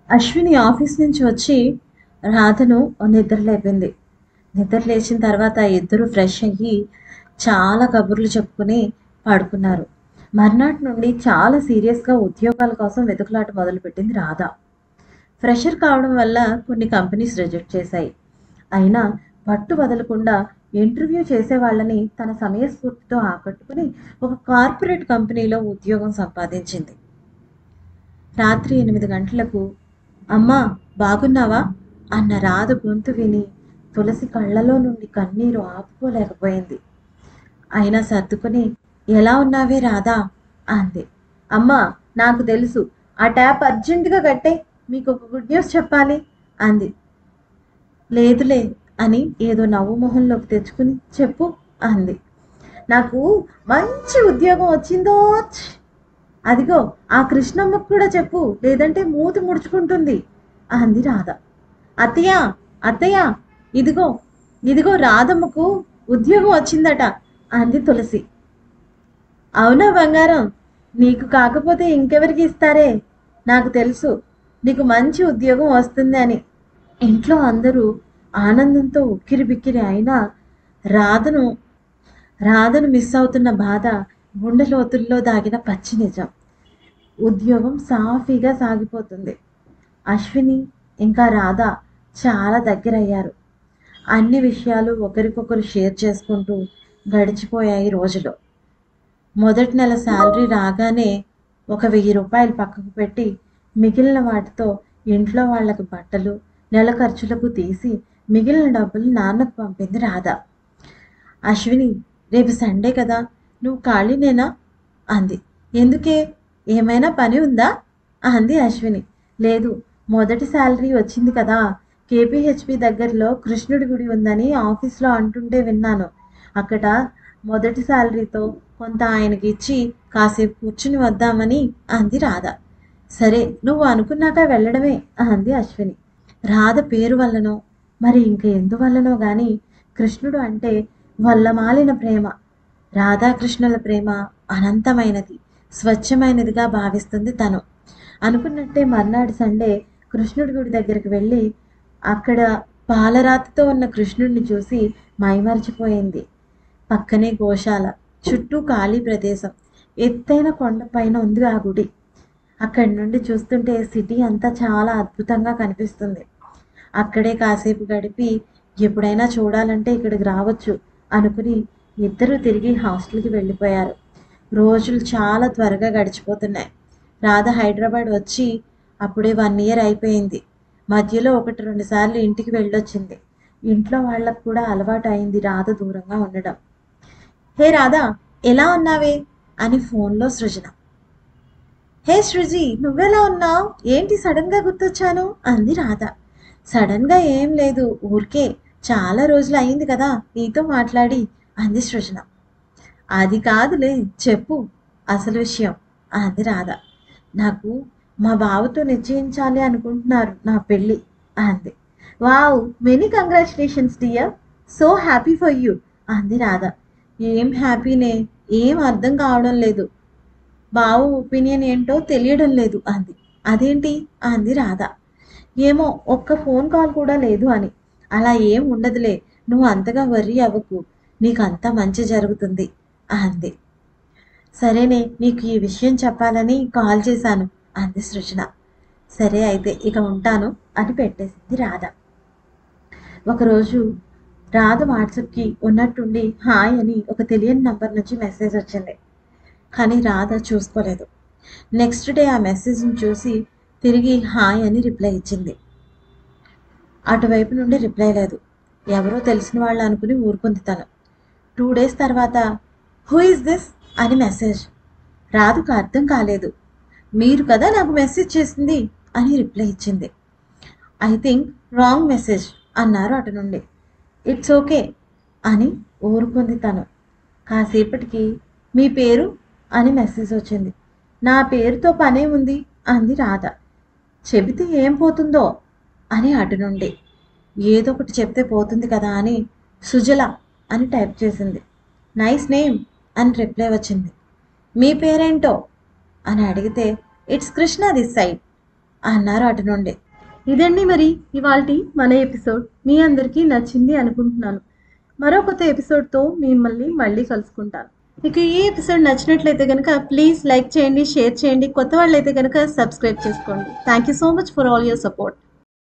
Ashwini office నుంచి వచ్చి రాధను నిద్ర లేపింది. నిద్ర లేచిన తర్వాత ఇద్దరు ఫ్రెష్ అయ్యి చాలా కబుర్లు చెప్పుకుని పడుకున్నారు. మర్నాటి నుండి చాలా సీరియస్గా ఉద్యోగాల కోసం వెతుకులాట మొదలుపెట్టింది రాధ. ఫ్రెషర్ కావడం వల్ల కొన్ని కంపెనీస్ రిజెక్ట్ చేశాయి. అయినా పట్టు వదలకుండా ఇంటర్వ్యూ చేసే వాళ్ళని తన సమయస్ఫూర్తితో ఆకట్టుకుని ఒక కార్పొరేట్ కంపెనీలో ఉద్యోగం సంపాదించింది. రాత్రి 8 గంటలకు అమ్మా బాగున్నావా అన్న రాధ గొంతు విని తులసి కళ్ళలో నుండి కన్నీరు ఆపుకోలేకపోయింది. అయినా సర్దుకుని ఎలా ఉన్నావే రాధా అంది. అమ్మా నాకు తెలుసు, ఆ ట్యాప్ అర్జెంటుగా కట్టే, మీకు ఒక గుడ్ న్యూస్ చెప్పాలి అంది. లేదులే అని ఏదో నవ్వు మొహంలోకి తెచ్చుకుని చెప్పు అంది. నాకు మంచి ఉద్యోగం వచ్చిందో. అదిగో ఆ కృష్ణమ్మకు కూడా చెప్పు, లేదంటే మూతి ముడుచుకుంటుంది అంది రాధ. అత్తయ్య అత్తయ్య, ఇదిగో ఇదిగో రాధమ్మకు ఉద్యోగం వచ్చిందట అంది తులసి. అవునా బంగారం, నీకు కాకపోతే ఇంకెవరికి ఇస్తారే, నాకు తెలుసు నీకు మంచి ఉద్యోగం వస్తుంది అని. ఇంట్లో అందరూ ఆనందంతో ఉక్కిరి బిక్కిరి అయినా రాధను రాధను మిస్ అవుతున్న బాధ గుండె లోతుల్లో దాగిన పచ్చి నిజం. ఉద్యోగం సాఫీగా సాగిపోతుంది. అశ్విని ఇంకా రాధ చాలా దగ్గరయ్యారు. అన్ని విషయాలు ఒకరికొకరు షేర్ చేసుకుంటూ గడిచిపోయాయి రోజులు. మొదటి నెల శాలరీ రాగానే ఒక 1000 రూపాయలు పక్కకు పెట్టి మిగిలిన వాటితో ఇంట్లో వాళ్ళకి బట్టలు, నెల ఖర్చులకు తీసి మిగిలిన డబ్బులు నాన్నకు పంపింది రాధ. అశ్విని, రేపు సండే కదా, నువ్వు ఖాళీనేనా అంది. ఎందుకే, ఏమైనా పని ఉందా అంది అశ్విని. లేదు, మొదటి శాలరీ వచ్చింది కదా, కేపీహెచ్పి దగ్గరలో కృష్ణుడి గుడి ఉందని ఆఫీస్లో అంటుంటే విన్నాను. అక్కడ మొదటి శాలరీతో కొంత ఆయనకి ఇచ్చి కాసేపు కూర్చుని వద్దామని అంది రాధ. సరే, నువ్వు అనుకున్నాక వెళ్ళడమే అంది అశ్విని. రాధ పేరు వల్లనో మరి ఇంక ఎందువల్లనో గాని కృష్ణుడు అంటే వల్లమాలిన ప్రేమ. రాధాకృష్ణుల ప్రేమ అనంతమైనది, స్వచ్ఛమైనదిగా భావిస్తుంది తను. అనుకున్నట్టే మర్నాడు సండే కృష్ణుడి గుడి దగ్గరికి వెళ్ళి అక్కడ పాలరాతితో ఉన్న కృష్ణుడిని చూసి మైమరిచిపోయింది. పక్కనే గోశాల, చుట్టూ ఖాళీ ప్రదేశం, ఎత్తైన కొండపైన ఉంది ఆ గుడి. అక్కడి నుండి చూస్తుంటే సిటీ అంతా చాలా అద్భుతంగా కనిపిస్తుంది. అక్కడే కాసేపు గడిపి ఎప్పుడైనా చూడాలంటే ఇక్కడికి రావచ్చు అనుకుని ఇద్దరూ తిరిగి హాస్టల్కి వెళ్ళిపోయారు. రోజులు చాలా త్వరగా గడిచిపోతున్నాయి. రాధ హైదరాబాద్ వచ్చి అప్పుడే 1 ఇయర్ అయిపోయింది. మధ్యలో 1-2 సార్లు ఇంటికి వెళ్ళొచ్చింది. ఇంట్లో వాళ్ళకు కూడా అలవాటు అయింది రాధ దూరంగా ఉండడం. హే రాధా, ఎలా ఉన్నావే అని ఫోన్లో సృజన. హే సృజి, నువ్వెలా ఉన్నావు, ఏంటి సడన్గా గుర్తొచ్చాను అంది రాధ. సడన్గా ఏం లేదు, ఊరికే చాలా రోజులు అయింది కదా నీతో మాట్లాడి అంది సృజన. అది కాదులే, చెప్పు అసలు విషయం అంది రాధ. నాకు మా బావతో నిశ్చయించాలి అనుకుంటున్నారు నా పెళ్ళి అంది. Wow, many congratulations dear, so happy for you అంది రాధ. ఏం హ్యాపీనే, ఏం అర్థం కావడం లేదు, బావ ఒపీనియన్ ఏంటో తెలియడం లేదు అంది. అదేంటి అంది రాధ. ఏమో, ఒక్క ఫోన్ కాల్ కూడా లేదు అని. అలా ఏం ఉండదులే, నువ్వు అంతగా వర్రీ అవ్వకు, నీకంతా మంచి జరుగుతుంది అంది. సరేనే, నీకు ఈ విషయం చెప్పాలని కాల్ చేశాను అంది సృజన. సరే అయితే ఇక ఉంటాను అని పెట్టేసింది రాధ. ఒకరోజు రాధ వాట్సాప్కి ఉన్నట్టుండి హాయ్ అని ఒక తెలియని నంబర్ నుంచి మెసేజ్ వచ్చింది. కానీ రాధ చూసుకోలేదు. నెక్స్ట్ డే ఆ మెసేజ్ని చూసి తిరిగి హాయ్ అని రిప్లై ఇచ్చింది. అటువైపు నుండి రిప్లై లేదు. ఎవరో తెలిసిన వాళ్ళు అనుకుని ఊరుకుంది తను. 2 డేస్ తర్వాత హూ ఇస్ దిస్ అని మెసేజ్. రాధకు అర్థం కాలేదు. మీరు కదా నాకు మెసేజ్ చేసింది అని రిప్లై ఇచ్చింది. ఐ థింక్ రాంగ్ మెసేజ్ అన్నారు అటు నుండి. ఇట్స్ ఓకే అని ఊరుకుంది తను. కాసేపటికి మీ పేరు అని మెసేజ్ వచ్చింది. నా పేరుతో పనే ఉంది అంది రాధ. చెబితే ఏం పోతుందో అని అటు నుండి. ఏదో ఒకటి చెప్తే పోతుంది కదా అని సుజల అని టైప్ చేసింది. నైస్ నేమ్ అని రిప్లై వచ్చింది. మీ పేరేంటో అని అడిగితే ఇట్స్ కృష్ణ దిస్ సైడ్ అన్నారు అటు నుండి. ఇదండి మరి ఇవాల్టి మన ఎపిసోడ్. మీ అందరికీ నచ్చింది అనుకుంటున్నాను. మరో కొత్త ఎపిసోడ్తో మిమ్మల్ని మళ్ళీ కలుసుకుంటాను. మీకు ఈ ఎపిసోడ్ నచ్చినట్లయితే కనుక ప్లీజ్ లైక్ చేయండి, షేర్ చేయండి. కొత్త వాళ్ళైతే కనుక సబ్స్క్రైబ్ చేసుకోండి. Thank you so much for all your support.